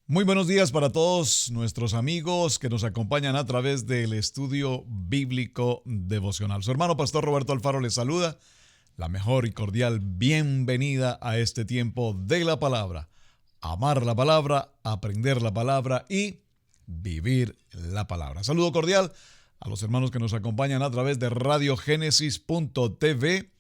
Muy buenos días para todos nuestros amigos que nos acompañan a través del estudio bíblico devocional. Su hermano Pastor Roberto Alfaro les saluda. La mejor y cordial bienvenida a este tiempo de la palabra. Amar la palabra, aprender la palabra y vivir la palabra. Saludo cordial a los hermanos que nos acompañan a través de radiogénesis.tv,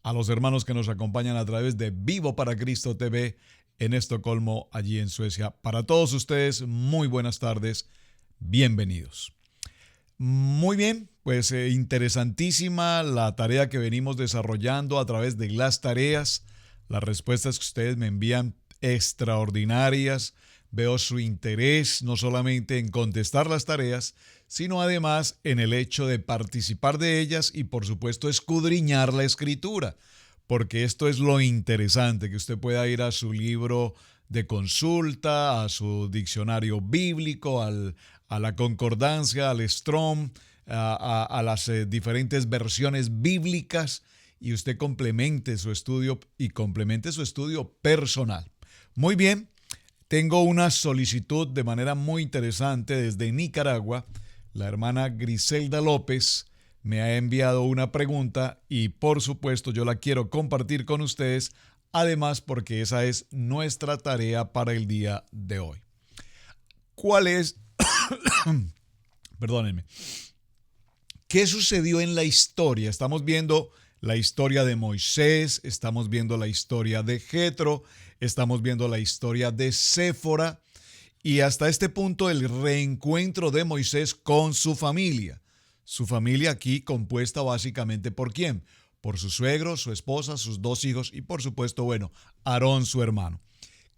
a los hermanos que nos acompañan a través de Vivo para Cristo TV en Estocolmo, allí en Suecia. Para todos ustedes, muy buenas tardes, bienvenidos. Muy bien, pues interesantísima la tarea que venimos desarrollando a través de las tareas. Las respuestas que ustedes me envían extraordinarias. Veo su interés no solamente en contestar las tareas, sino además en el hecho de participar de ellas y por supuesto escudriñar la escritura. Porque esto es lo interesante, que usted pueda ir a su libro de consulta, a su diccionario bíblico, a la concordancia, al Strong, a las diferentes versiones bíblicas y usted complemente su estudio y complemente su estudio personal. Muy bien, tengo una solicitud de manera muy interesante desde Nicaragua. La hermana Griselda López me ha enviado una pregunta y por supuesto yo la quiero compartir con ustedes, además porque esa es nuestra tarea para el día de hoy. ¿Cuál es? Perdónenme. ¿Qué sucedió en la historia? Estamos viendo la historia de Moisés, estamos viendo la historia de Jetro, estamos viendo la historia de Séfora y hasta este punto el reencuentro de Moisés con su familia. Su familia aquí compuesta básicamente ¿por quién? Por su suegro, su esposa, sus dos hijos y por supuesto, Aarón, su hermano.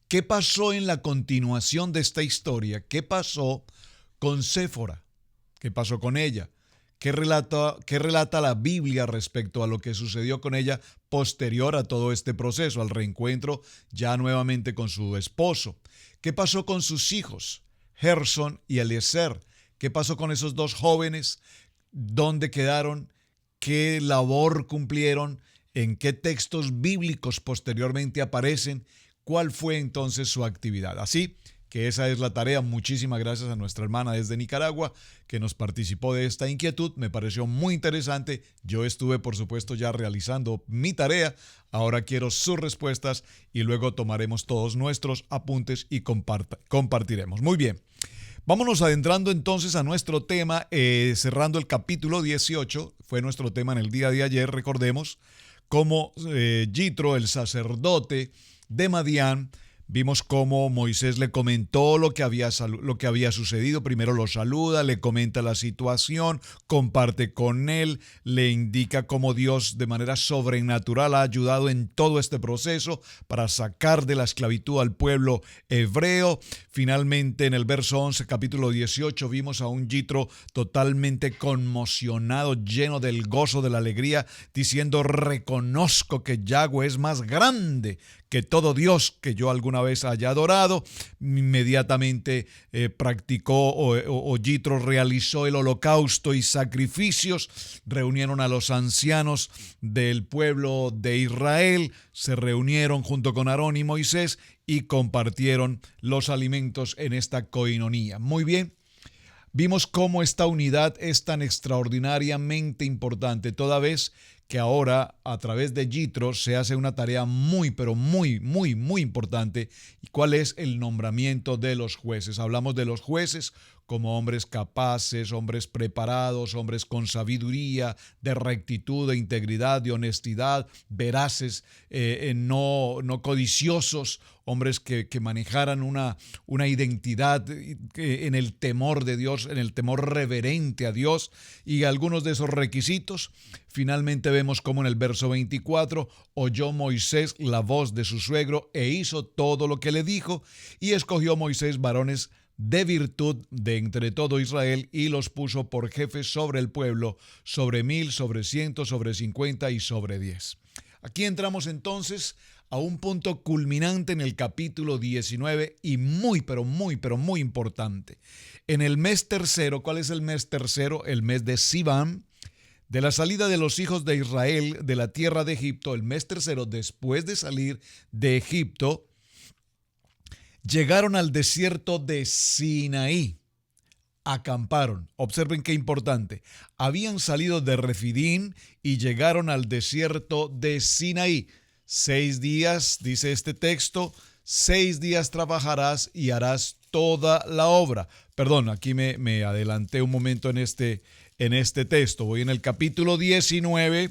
¿Qué pasó en la continuación de esta historia? ¿Qué pasó con Séfora? ¿Qué pasó con ella? ¿Qué relata la Biblia respecto a lo que sucedió con ella posterior a todo este proceso, al reencuentro ya nuevamente con su esposo? ¿Qué pasó con sus hijos, Gerson y Eliezer? ¿Qué pasó con esos dos jóvenes? ¿Dónde quedaron? ¿Qué labor cumplieron? ¿En qué textos bíblicos posteriormente aparecen? ¿Cuál fue entonces su actividad? Así que esa es la tarea. Muchísimas gracias a nuestra hermana desde Nicaragua que nos participó de esta inquietud. Me pareció muy interesante. Yo estuve, por supuesto, ya realizando mi tarea. Ahora quiero sus respuestas y luego tomaremos todos nuestros apuntes y compartiremos. Muy bien. Vámonos adentrando entonces a nuestro tema, cerrando el capítulo 18, fue nuestro tema en el día de ayer, recordemos, cómo Yitro, el sacerdote de Madián, vimos cómo Moisés le comentó lo que había sucedido. Primero lo saluda, le comenta la situación, comparte con él, le indica cómo Dios de manera sobrenatural ha ayudado en todo este proceso para sacar de la esclavitud al pueblo hebreo. Finalmente, en el verso 11, capítulo 18, vimos a un Yitro totalmente conmocionado, lleno del gozo, de la alegría, diciendo: reconozco que Yahweh es más grande que todo Dios que yo alguna vez haya adorado. Inmediatamente practicó o Yitro realizó el holocausto y sacrificios. Reunieron a los ancianos del pueblo de Israel, se reunieron junto con Aarón y Moisés y compartieron los alimentos en esta coinonía. Muy bien. Vimos cómo esta unidad es tan extraordinariamente importante, toda vez que ahora a través de Yitro se hace una tarea muy, pero muy, muy, muy importante. ¿Y cuál es el nombramiento de los jueces? Hablamos de los jueces como hombres capaces, hombres preparados, hombres con sabiduría, de rectitud, de integridad, de honestidad, veraces, no codiciosos, hombres que manejaran una identidad en el temor de Dios, en el temor reverente a Dios. Y algunos de esos requisitos, finalmente vemos como en el verso 24, oyó Moisés la voz de su suegro e hizo todo lo que le dijo, y escogió Moisés varones de virtud de entre todo Israel y los puso por jefes sobre el pueblo, sobre 1000, sobre 100, sobre 50 y sobre 10. Aquí entramos entonces a un punto culminante en el capítulo 19 y muy, pero muy, pero muy importante. En el mes tercero, ¿cuál es el mes tercero? El mes de Sivan, de la salida de los hijos de Israel de la tierra de Egipto, el mes tercero después de salir de Egipto. Llegaron al desierto de Sinaí. Acamparon. Observen qué importante. Habían salido de Refidín y llegaron al desierto de Sinaí. 6 días, dice este texto, 6 días trabajarás y harás toda la obra. Perdón, aquí me adelanté un momento en este texto. Voy en el capítulo 19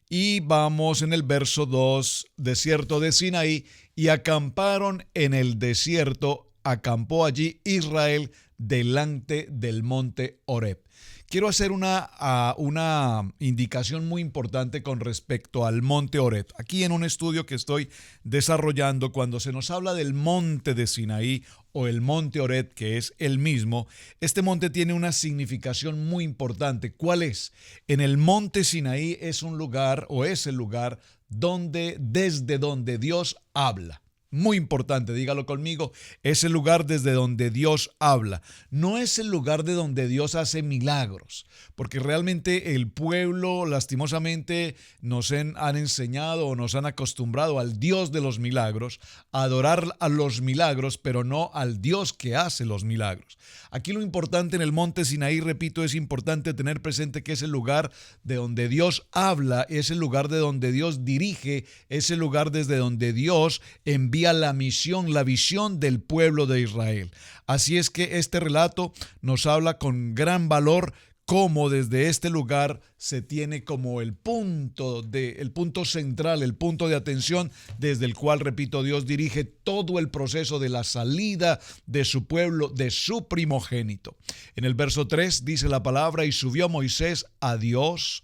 y vamos en el verso 2, desierto de Sinaí, y acamparon en el desierto, acampó allí Israel delante del monte Horeb. Quiero hacer una indicación muy importante con respecto al monte Horeb. Aquí en un estudio que estoy desarrollando, cuando se nos habla del monte de Sinaí o el monte Horeb, que es el mismo, este monte tiene una significación muy importante. ¿Cuál es? En el monte Sinaí es un lugar, o es el lugar desde donde Dios habla. Muy importante, dígalo conmigo, es el lugar desde donde Dios habla. No es el lugar de donde Dios hace milagros, porque realmente el pueblo lastimosamente nos han enseñado o nos han acostumbrado al Dios de los milagros, a adorar a los milagros, pero no al Dios que hace los milagros. Aquí lo importante en el monte Sinaí, repito, es importante tener presente que es el lugar de donde Dios habla, es el lugar de donde Dios dirige, es el lugar desde donde Dios envía la misión, la visión del pueblo de Israel. Así es que este relato nos habla con gran valor cómo desde este lugar se tiene como el punto central, el punto de atención desde el cual, repito, Dios dirige todo el proceso de la salida de su pueblo, de su primogénito. En el verso 3 dice la palabra: y subió Moisés a Dios,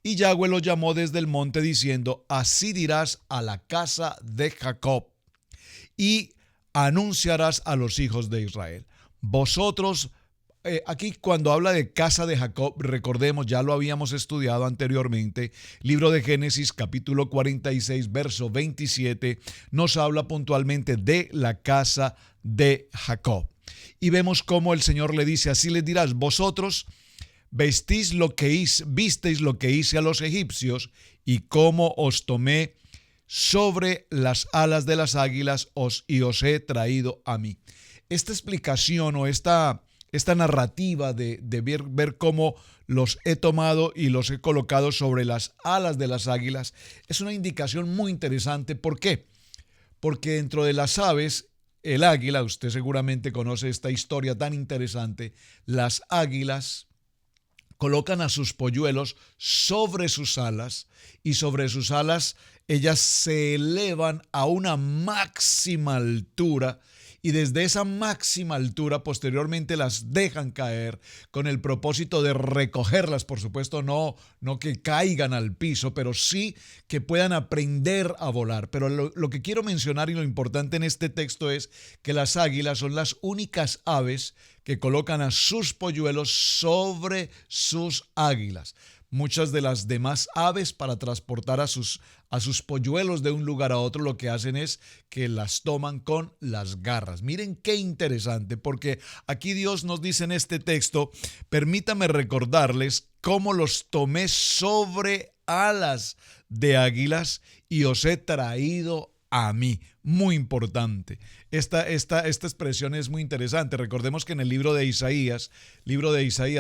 y Yahweh lo llamó desde el monte diciendo: así dirás a la casa de Jacob y anunciarás a los hijos de Israel. Vosotros, aquí cuando habla de casa de Jacob, recordemos, ya lo habíamos estudiado anteriormente, libro de Génesis capítulo 46, verso 27, nos habla puntualmente de la casa de Jacob. Y vemos cómo el Señor le dice: así les dirás, vosotros visteis lo que hice a los egipcios, y cómo os tomé sobre las alas de las águilas y os he traído a mí. Esta explicación o esta narrativa de ver cómo los he tomado y los he colocado sobre las alas de las águilas es una indicación muy interesante. ¿Por qué? Porque dentro de las aves, el águila, usted seguramente conoce esta historia tan interesante, las águilas colocan a sus polluelos sobre sus alas, y sobre sus alas ellas se elevan a una máxima altura, y desde esa máxima altura posteriormente las dejan caer con el propósito de recogerlas, por supuesto no que caigan al piso, pero sí que puedan aprender a volar. Pero lo que quiero mencionar y lo importante en este texto es que las águilas son las únicas aves que colocan a sus polluelos sobre sus águilas. Muchas de las demás aves, para transportar a sus polluelos de un lugar a otro, lo que hacen es que las toman con las garras. Miren qué interesante, porque aquí Dios nos dice en este texto: permítame recordarles cómo los tomé sobre alas de águilas y os he traído a mí. Muy importante. Esta expresión es muy interesante. Recordemos que en el libro de Isaías,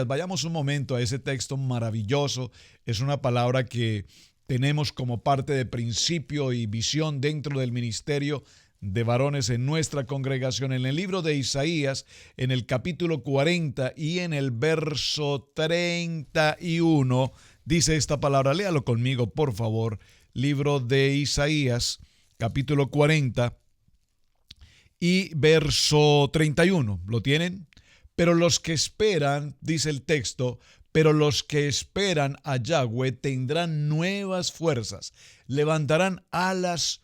vayamos un momento a ese texto maravilloso. Es una palabra que tenemos como parte de principio y visión dentro del ministerio de varones en nuestra congregación. En el libro de Isaías, en el capítulo 40 y en el verso 31, dice esta palabra. Léalo conmigo, por favor. Libro de Isaías, capítulo 40 y verso 31. ¿Lo tienen? Pero los que esperan, dice el texto, pero los que esperan a Yahweh tendrán nuevas fuerzas, levantarán alas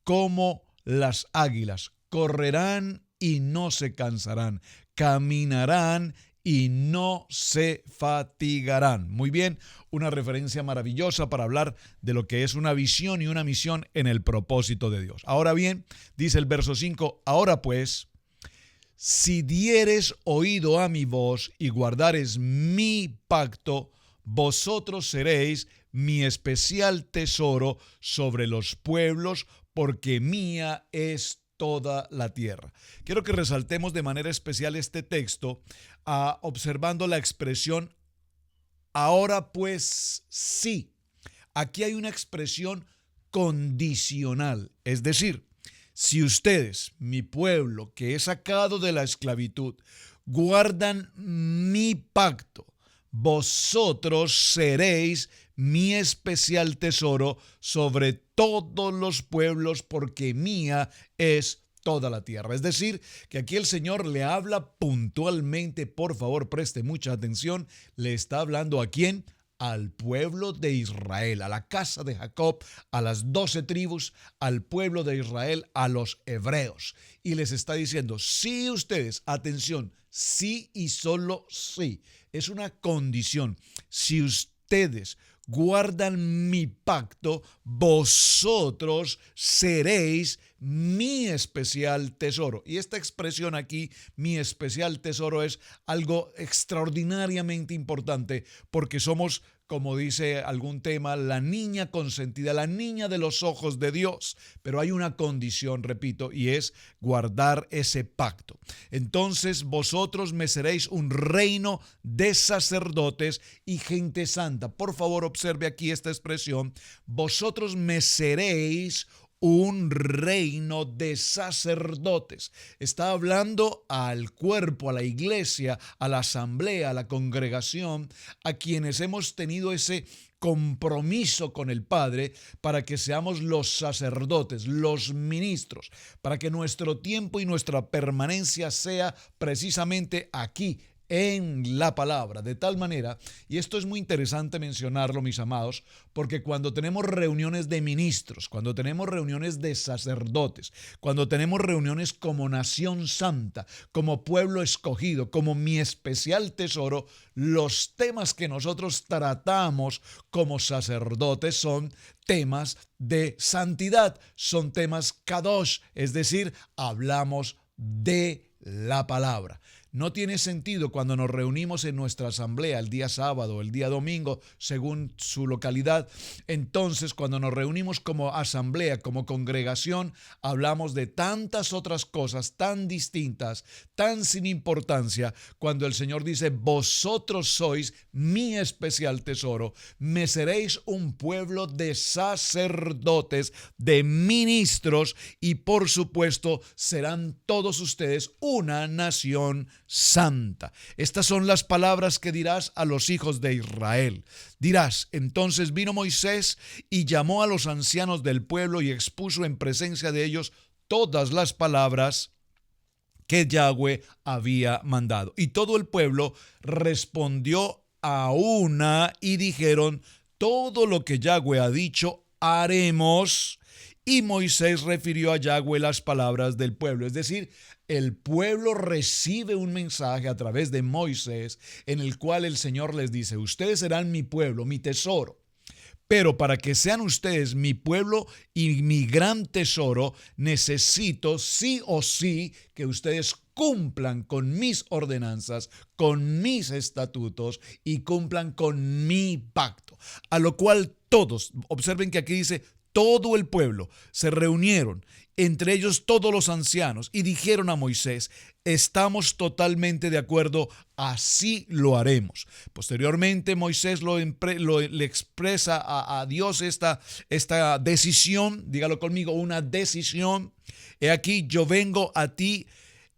como las águilas, correrán y no se cansarán, caminarán y no se fatigarán. Muy bien, una referencia maravillosa para hablar de lo que es una visión y una misión en el propósito de Dios. Ahora bien, dice el verso 5, ahora pues, si dieres oído a mi voz y guardares mi pacto, vosotros seréis mi especial tesoro sobre los pueblos, porque mía es toda la tierra. Quiero que resaltemos de manera especial este texto, observando la expresión ahora pues sí. Aquí hay una expresión condicional, es decir, si ustedes, mi pueblo que he sacado de la esclavitud, guardan mi pacto, vosotros seréis mi especial tesoro sobre todos los pueblos, porque mía es toda la tierra. Es decir, que aquí el Señor le habla puntualmente, por favor, preste mucha atención, le está hablando ¿a quién? Al pueblo de Israel, a la casa de Jacob, a las 12 tribus, al pueblo de Israel, a los hebreos. Y les está diciendo, si ustedes, atención, sí y solo sí, es una condición, si ustedes guardan mi pacto, vosotros seréis mi especial tesoro. Y esta expresión aquí, mi especial tesoro, es algo extraordinariamente importante porque somos, como dice algún tema, la niña consentida, la niña de los ojos de Dios. Pero hay una condición, repito, y es guardar ese pacto. Entonces vosotros me seréis un reino de sacerdotes y gente santa. Por favor, observe aquí esta expresión. Vosotros me seréis un reino de sacerdotes. Está hablando al cuerpo, a la iglesia, a la asamblea, a la congregación, a quienes hemos tenido ese compromiso con el Padre para que seamos los sacerdotes, los ministros, para que nuestro tiempo y nuestra permanencia sea precisamente aquí, en la palabra, de tal manera, y esto es muy interesante mencionarlo, mis amados, porque cuando tenemos reuniones de ministros, cuando tenemos reuniones de sacerdotes, cuando tenemos reuniones como nación santa, como pueblo escogido, como mi especial tesoro, los temas que nosotros tratamos como sacerdotes son temas de santidad, son temas kadosh, es decir, hablamos de la palabra. No tiene sentido cuando nos reunimos en nuestra asamblea el día sábado, el día domingo, según su localidad. Entonces, cuando nos reunimos como asamblea, como congregación, hablamos de tantas otras cosas tan distintas, tan sin importancia, cuando el Señor dice, vosotros sois mi especial tesoro, me seréis un pueblo de sacerdotes, de ministros, y por supuesto serán todos ustedes una nación santa. Estas son las palabras que dirás a los hijos de Israel. Dirás, entonces vino Moisés y llamó a los ancianos del pueblo y expuso en presencia de ellos todas las palabras que Yahweh había mandado. Y todo el pueblo respondió a una y dijeron, todo lo que Yahweh ha dicho, haremos. Y Moisés refirió a Yahweh las palabras del pueblo. Es decir, el pueblo recibe un mensaje a través de Moisés en el cual el Señor les dice, ustedes serán mi pueblo, mi tesoro. Pero para que sean ustedes mi pueblo y mi gran tesoro, necesito sí o sí que ustedes cumplan con mis ordenanzas, con mis estatutos y cumplan con mi pacto. A lo cual todos, observen que aquí dice, todo el pueblo se reunieron, entre ellos todos los ancianos, y dijeron a Moisés, estamos totalmente de acuerdo, así lo haremos. Posteriormente Moisés le expresa a Dios esta decisión, dígalo conmigo, una decisión. He aquí, yo vengo a ti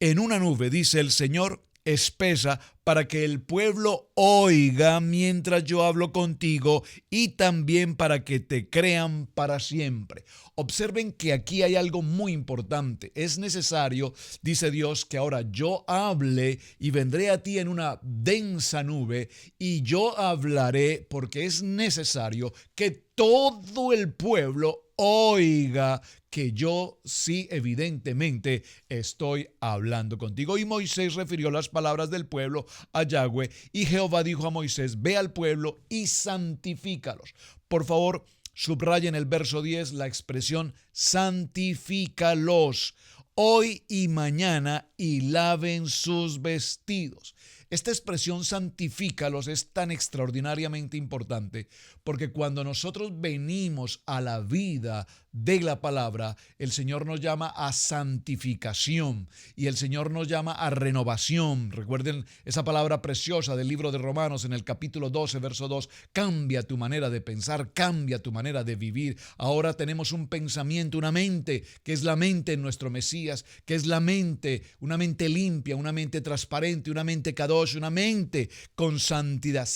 en una nube, dice el Señor, espesa, para que el pueblo oiga mientras yo hablo contigo y también para que te crean para siempre. Observen que aquí hay algo muy importante. Es necesario, dice Dios, que ahora yo hable y vendré a ti en una densa nube y yo hablaré porque es necesario que todo el pueblo oiga que yo sí evidentemente estoy hablando contigo. Y Moisés refirió las palabras del pueblo a Yahweh y Jehová dijo a Moisés, ve al pueblo y santifícalos. Por favor, subrayen el verso 10 la expresión santifícalos hoy y mañana y laven sus vestidos. Esta expresión santifícalos es tan extraordinariamente importante porque cuando nosotros venimos a la vida de la palabra, el Señor nos llama a santificación y el Señor nos llama a renovación. Recuerden esa palabra preciosa del libro de Romanos en el capítulo 12, verso 2. Cambia tu manera de pensar, cambia tu manera de vivir. Ahora tenemos un pensamiento, una mente, que es la mente en nuestro Mesías, que es la mente, una mente limpia, una mente transparente, una mente kadosh, una mente con santidad.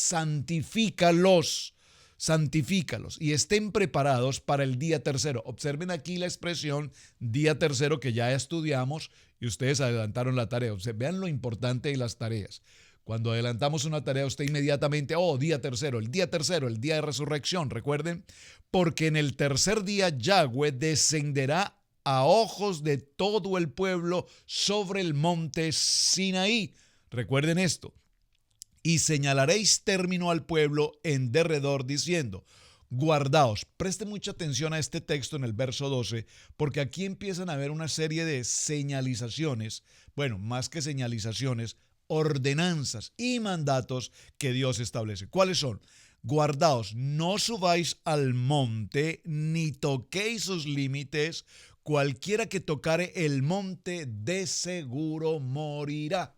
Santifícalos y estén preparados para el día tercero. Observen aquí la expresión día tercero que ya estudiamos y ustedes adelantaron la tarea. Vean lo importante de las tareas. Cuando adelantamos una tarea, usted inmediatamente, día tercero, el día de resurrección, recuerden, porque en el tercer día Yahweh descenderá a ojos de todo el pueblo sobre el monte Sinaí. Recuerden esto. Y señalaréis término al pueblo en derredor diciendo, guardaos. Presten mucha atención a este texto en el verso 12, porque aquí empiezan a haber una serie de señalizaciones, bueno, más que señalizaciones, ordenanzas y mandatos que Dios establece. ¿Cuáles son? Guardaos, no subáis al monte, ni toquéis sus límites, cualquiera que tocare el monte de seguro morirá.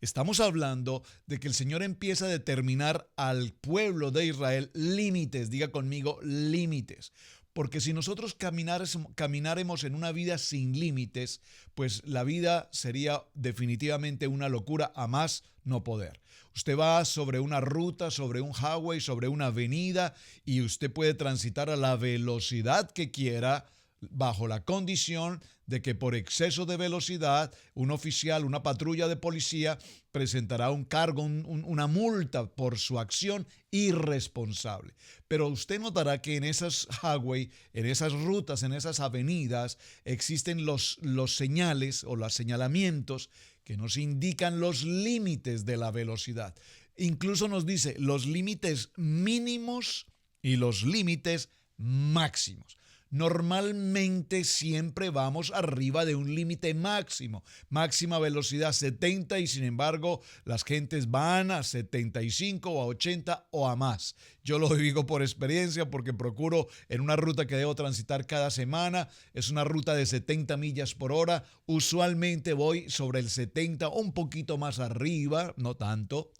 Estamos hablando de que el Señor empieza a determinar al pueblo de Israel límites, diga conmigo límites, porque si nosotros camináremos en una vida sin límites, pues la vida sería definitivamente una locura a más no poder. Usted va sobre una ruta, sobre un highway, sobre una avenida y usted puede transitar a la velocidad que quiera, bajo la condición de que por exceso de velocidad un oficial, una patrulla de policía presentará un cargo, una multa por su acción irresponsable. Pero usted notará que en esas highway, en esas rutas, en esas avenidas existen los señales o los señalamientos que nos indican los límites de la velocidad. Incluso nos dice los límites mínimos y los límites máximos. Normalmente siempre vamos arriba de un límite máximo, máxima velocidad 70 y sin embargo las gentes van a 75 o a 80 o a más. Yo lo digo por experiencia porque procuro en una ruta que debo transitar cada semana, es una ruta de 70 millas por hora, usualmente voy sobre el 70 o un poquito más arriba, no tanto.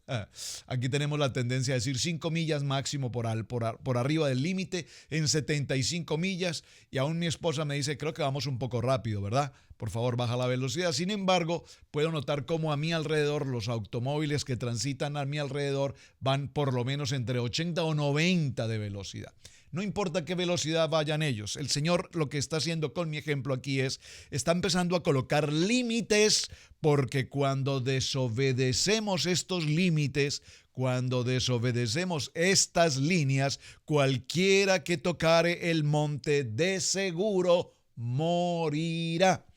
Aquí tenemos la tendencia a decir 5 millas máximo por arriba del límite en 75 millas y aún mi esposa me dice, creo que vamos un poco rápido, ¿verdad? Por favor, baja la velocidad. Sin embargo, puedo notar cómo a mi alrededor, los automóviles que transitan a mi alrededor van por lo menos entre 80 o 90 de velocidad. No importa qué velocidad vayan ellos. El Señor lo que está haciendo con mi ejemplo aquí está empezando a colocar límites porque cuando desobedecemos estos límites, cuando desobedecemos estas líneas, cualquiera que tocare el monte de seguro morirá.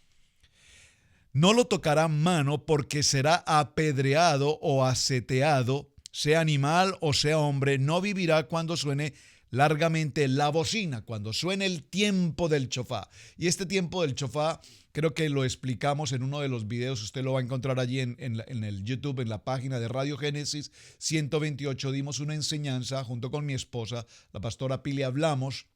No lo tocará mano porque será apedreado o aseteado, sea animal o sea hombre, no vivirá cuando suene largamente la bocina, cuando suene el tiempo del chofá. Y este tiempo del chofá creo que lo explicamos en uno de los videos, usted lo va a encontrar allí en el YouTube, en la página de Radio Génesis 128, dimos una enseñanza junto con mi esposa, la pastora Pili, hablamos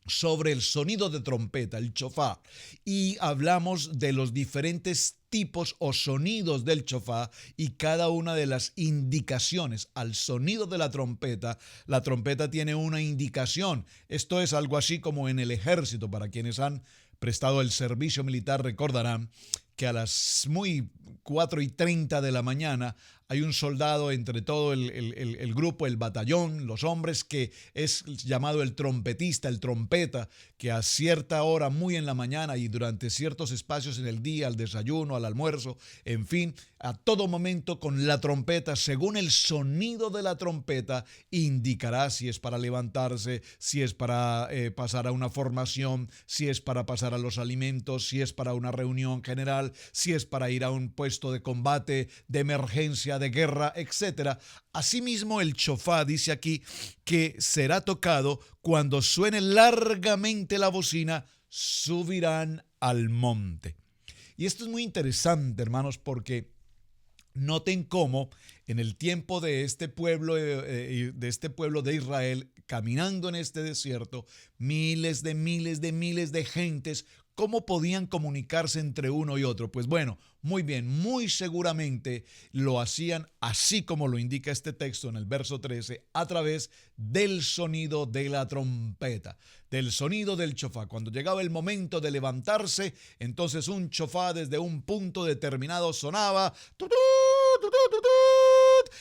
sobre el sonido de trompeta, el chofá, y hablamos de los diferentes tipos o sonidos del chofá y cada una de las indicaciones al sonido de la trompeta tiene una indicación. Esto es algo así como en el ejército, para quienes han prestado el servicio militar recordarán que a las muy 4:30 de la mañana hay un soldado entre todo el grupo, el batallón, los hombres, que es llamado el trompetista, el trompeta, que a cierta hora, muy en la mañana y durante ciertos espacios en el día, al desayuno, al almuerzo, en fin, a todo momento con la trompeta, según el sonido de la trompeta, indicará si es para levantarse, si es para pasar a una formación, si es para pasar a los alimentos, si es para una reunión general, si es para ir a un puesto de combate, de emergencia, de guerra, etc. Asimismo, el chofá dice aquí que será tocado cuando suene largamente la bocina, subirán al monte. Y esto es muy interesante, hermanos, porque Noten cómo en el tiempo de este pueblo de Israel, caminando en este desierto, miles de gentes, ¿cómo podían comunicarse entre uno y otro? Pues bueno, muy bien, muy seguramente lo hacían así como lo indica este texto en el verso 13, a través del sonido de la trompeta, del sonido del chofá. Cuando llegaba el momento de levantarse, entonces un chofá desde un punto determinado sonaba,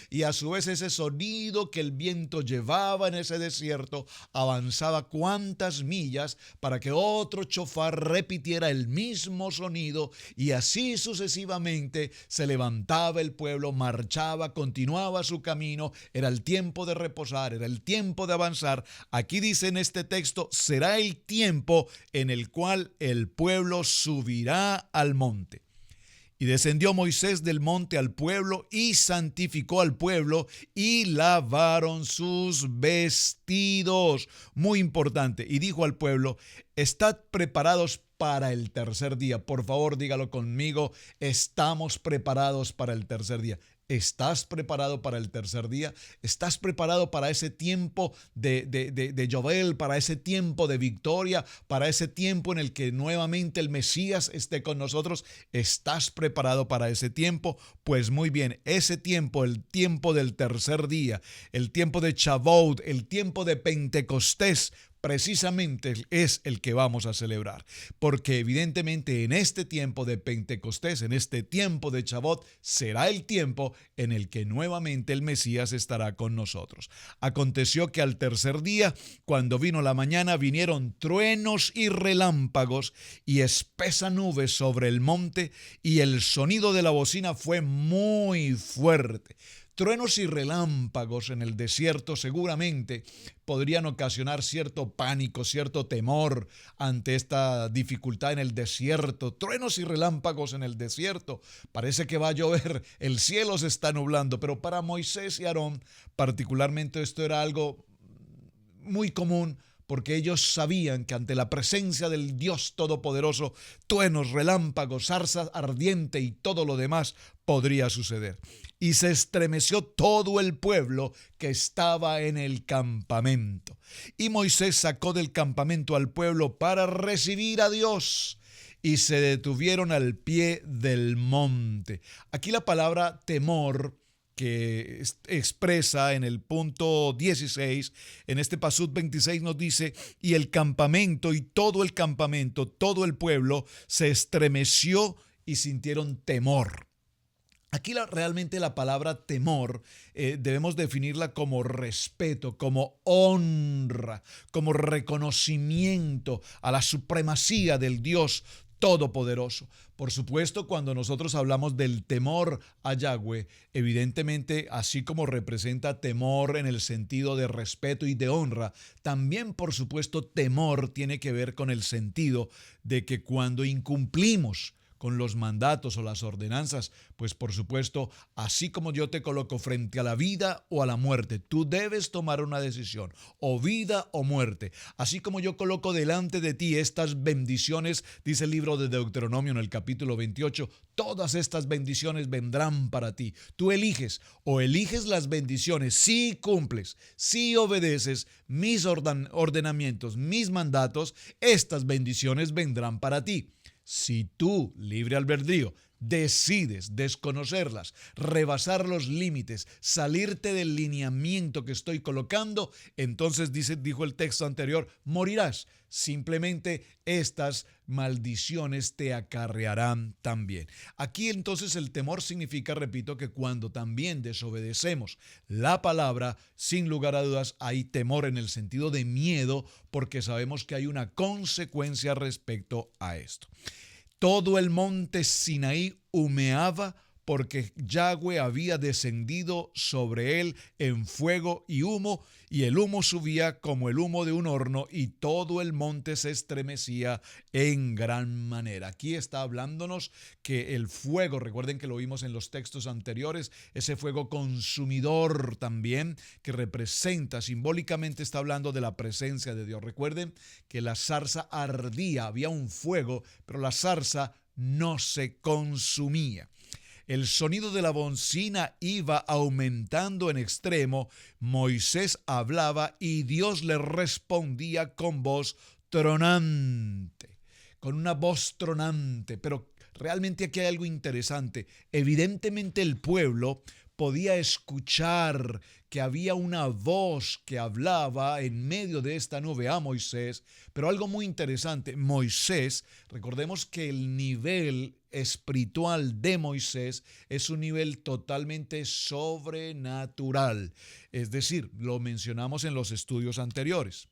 y a su vez ese sonido que el viento llevaba en ese desierto avanzaba cuantas millas para que otro chofar repitiera el mismo sonido, y así sucesivamente se levantaba el pueblo, marchaba, continuaba su camino. Era el tiempo de reposar, era el tiempo de avanzar. Aquí dice en este texto: será el tiempo en el cual el pueblo subirá al monte. Y descendió Moisés del monte al pueblo y santificó al pueblo y lavaron sus vestidos. Muy importante. Y dijo al pueblo: estad preparados para el tercer día. Por favor, dígalo conmigo: estamos preparados para el tercer día. ¿Estás preparado para el tercer día? ¿Estás preparado para ese tiempo de Yobel, para ese tiempo de victoria, para ese tiempo en el que nuevamente el Mesías esté con nosotros? ¿Estás preparado para ese tiempo? Pues muy bien, ese tiempo, el tiempo del tercer día, el tiempo de Shavuot, el tiempo de Pentecostés, precisamente es el que vamos a celebrar, porque evidentemente en este tiempo de Pentecostés, en este tiempo de Shavuot, será el tiempo en el que nuevamente el Mesías estará con nosotros. Aconteció que al tercer día, cuando vino la mañana, vinieron truenos y relámpagos y espesa nube sobre el monte, y el sonido de la bocina fue muy fuerte. Truenos y relámpagos en el desierto seguramente podrían ocasionar cierto pánico, cierto temor ante esta dificultad en el desierto. Truenos y relámpagos en el desierto. Parece que va a llover, el cielo se está nublando, pero para Moisés y Aarón particularmente esto era algo muy común, porque ellos sabían que ante la presencia del Dios Todopoderoso, truenos, relámpagos, zarza ardiente y todo lo demás podría suceder. Y se estremeció todo el pueblo que estaba en el campamento. Y Moisés sacó del campamento al pueblo para recibir a Dios, y se detuvieron al pie del monte. Aquí la palabra temor que expresa en el punto 16, en este Pasuk 26 nos dice: y el campamento y todo el campamento, todo el pueblo se estremeció y sintieron temor. Aquí realmente la palabra temor debemos definirla como respeto, como honra, como reconocimiento a la supremacía del Dios Todopoderoso. Por supuesto, cuando nosotros hablamos del temor a Yahweh, evidentemente, así como representa temor en el sentido de respeto y de honra, también, por supuesto, temor tiene que ver con el sentido de que cuando incumplimos con los mandatos o las ordenanzas, pues por supuesto, así como yo te coloco frente a la vida o a la muerte, tú debes tomar una decisión, o vida o muerte. Así como yo coloco delante de ti estas bendiciones, dice el libro de Deuteronomio en el capítulo 28, todas estas bendiciones vendrán para ti. Tú eliges, o eliges las bendiciones si cumples, si obedeces mis ordenamientos, mis mandatos, estas bendiciones vendrán para ti. Si tú, libre albedrío, decides desconocerlas, rebasar los límites, salirte del lineamiento que estoy colocando, entonces dijo el texto anterior, morirás. Simplemente estas maldiciones te acarrearán también. Aquí entonces el temor significa, repito, que cuando también desobedecemos la palabra, sin lugar a dudas hay temor en el sentido de miedo, porque sabemos que hay una consecuencia respecto a esto. Todo el monte Sinaí humeaba porque Yahweh había descendido sobre él en fuego y humo, y el humo subía como el humo de un horno, y todo el monte se estremecía en gran manera. Aquí está hablándonos que el fuego, recuerden que lo vimos en los textos anteriores, ese fuego consumidor también, que representa, simbólicamente está hablando de la presencia de Dios. Recuerden que la zarza ardía, había un fuego, pero la zarza no se consumía. el sonido de la bocina iba aumentando en extremo, Moisés hablaba y Dios le respondía con voz tronante, con una voz tronante. Pero realmente aquí hay algo interesante. Evidentemente el pueblo podía escuchar que había una voz que hablaba en medio de esta nube a Moisés, pero algo muy interesante, Moisés, recordemos que el nivel espiritual de Moisés es un nivel totalmente sobrenatural, es decir, lo mencionamos en los estudios anteriores.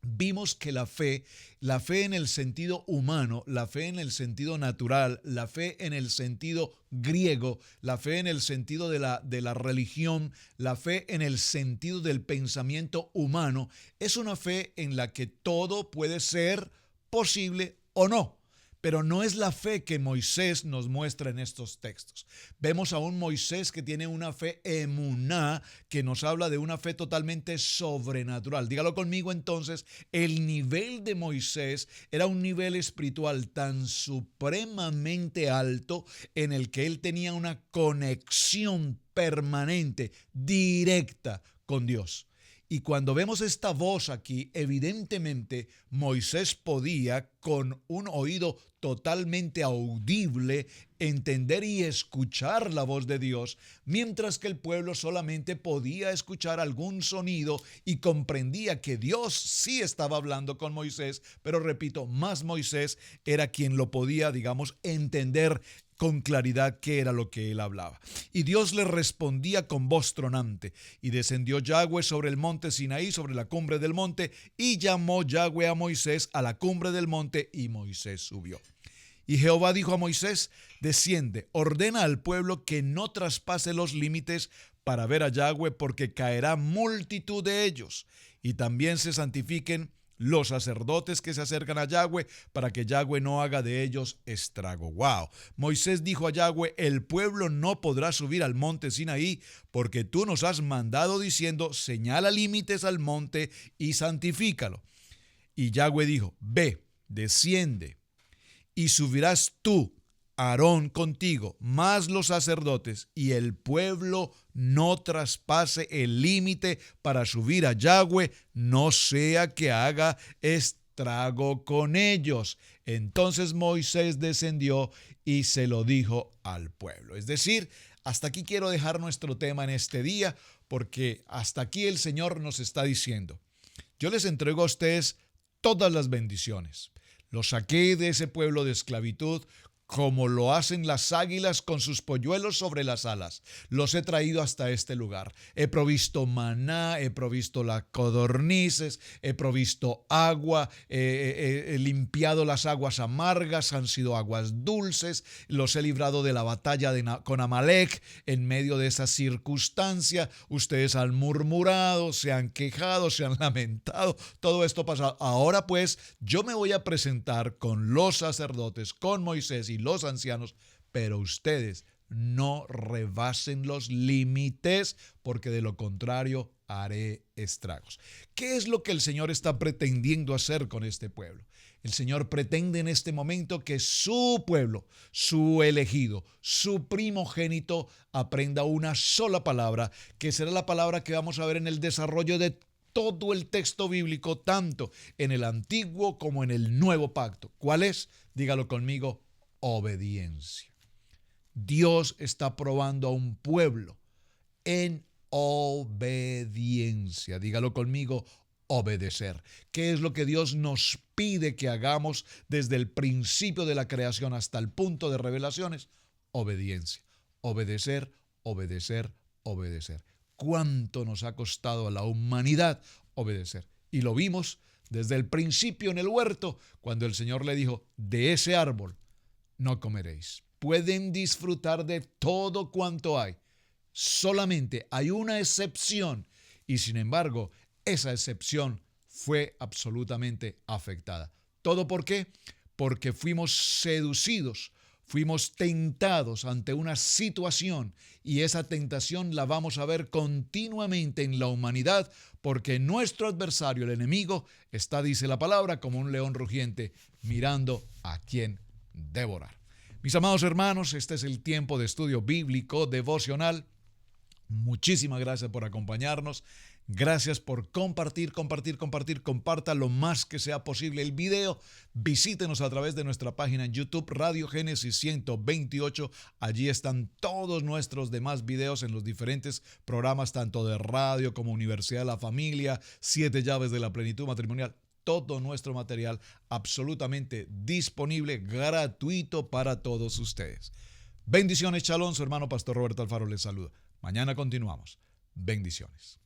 Vimos que la fe en el sentido humano, la fe en el sentido natural, la fe en el sentido griego, la fe en el sentido de la religión, la fe en el sentido del pensamiento humano, es una fe en la que todo puede ser posible o no. Pero no es la fe que Moisés nos muestra en estos textos. Vemos a un Moisés que tiene una fe emuná, que nos habla de una fe totalmente sobrenatural. Dígalo conmigo entonces, el nivel de Moisés era un nivel espiritual tan supremamente alto en el que él tenía una conexión permanente, directa con Dios. Y cuando vemos esta voz aquí, evidentemente Moisés podía, con un oído totalmente audible, entender y escuchar la voz de Dios, mientras que el pueblo solamente podía escuchar algún sonido y comprendía que Dios sí estaba hablando con Moisés, pero repito, más Moisés era quien lo podía, digamos, entender con claridad qué era lo que él hablaba. Y Dios le respondía con voz tronante. Y descendió Yahweh sobre el monte Sinaí, sobre la cumbre del monte, y llamó Yahweh a Moisés a la cumbre del monte, y Moisés subió. Y Jehová dijo a Moisés: desciende, ordena al pueblo que no traspase los límites para ver a Yahweh, porque caerá multitud de ellos, y también se santifiquen los sacerdotes que se acercan a Yahweh, para que Yahweh no haga de ellos estrago. Wow. Moisés dijo a Yahweh: el pueblo no podrá subir al monte Sinaí, porque tú nos has mandado diciendo: señala límites al monte y santifícalo. Y Yahweh dijo: ve, desciende, y subirás tú, Aarón contigo, más los sacerdotes, y el pueblo no traspase el límite para subir a Yahweh, no sea que haga estrago con ellos. Entonces Moisés descendió y se lo dijo al pueblo. Es decir, hasta aquí quiero dejar nuestro tema en este día, porque hasta aquí el Señor nos está diciendo: yo les entrego a ustedes todas las bendiciones. Los saqué de ese pueblo de esclavitud, como lo hacen las águilas con sus polluelos sobre las alas. Los he traído hasta este lugar. He provisto maná, he provisto las codornices, he provisto agua, he limpiado las aguas amargas, han sido aguas dulces. Los he librado de la batalla con Amalek en medio de esa circunstancia. Ustedes han murmurado, se han quejado, se han lamentado. Todo esto pasa. Ahora pues, yo me voy a presentar con los sacerdotes, con Moisés y los ancianos, pero ustedes no rebasen los límites, porque de lo contrario haré estragos. ¿Qué es lo que el Señor está pretendiendo hacer con este pueblo? El Señor pretende en este momento que su pueblo, su elegido, su primogénito, aprenda una sola palabra, que será la palabra que vamos a ver en el desarrollo de todo el texto bíblico, tanto en el Antiguo como en el Nuevo Pacto. ¿Cuál es? Dígalo conmigo: obediencia. Dios está probando a un pueblo en obediencia. Dígalo conmigo: obedecer. ¿Qué es lo que Dios nos pide que hagamos desde el principio de la creación hasta el punto de revelaciones? Obediencia. Obedecer, obedecer, obedecer. ¿Cuánto nos ha costado a la humanidad obedecer? Y lo vimos desde el principio en el huerto, cuando el Señor le dijo: de ese árbol no comeréis. Pueden disfrutar de todo cuanto hay. Solamente hay una excepción, y sin embargo, esa excepción fue absolutamente afectada. ¿Todo por qué? Porque fuimos seducidos, fuimos tentados ante una situación, y esa tentación la vamos a ver continuamente en la humanidad, porque nuestro adversario, el enemigo, está, dice la palabra, como un león rugiente, mirando a quién devorar. Mis amados hermanos, este es el tiempo de estudio bíblico devocional. Muchísimas gracias por acompañarnos. Gracias por compartir. Comparta lo más que sea posible el video. Visítenos a través de nuestra página en YouTube, Radio Génesis 128. Allí están todos nuestros demás videos en los diferentes programas, tanto de radio como Universidad de la Familia, 7 llaves de la plenitud matrimonial. Todo nuestro material absolutamente disponible, gratuito para todos ustedes. Bendiciones, shalom. Su hermano Pastor Roberto Alfaro les saluda. Mañana continuamos. Bendiciones.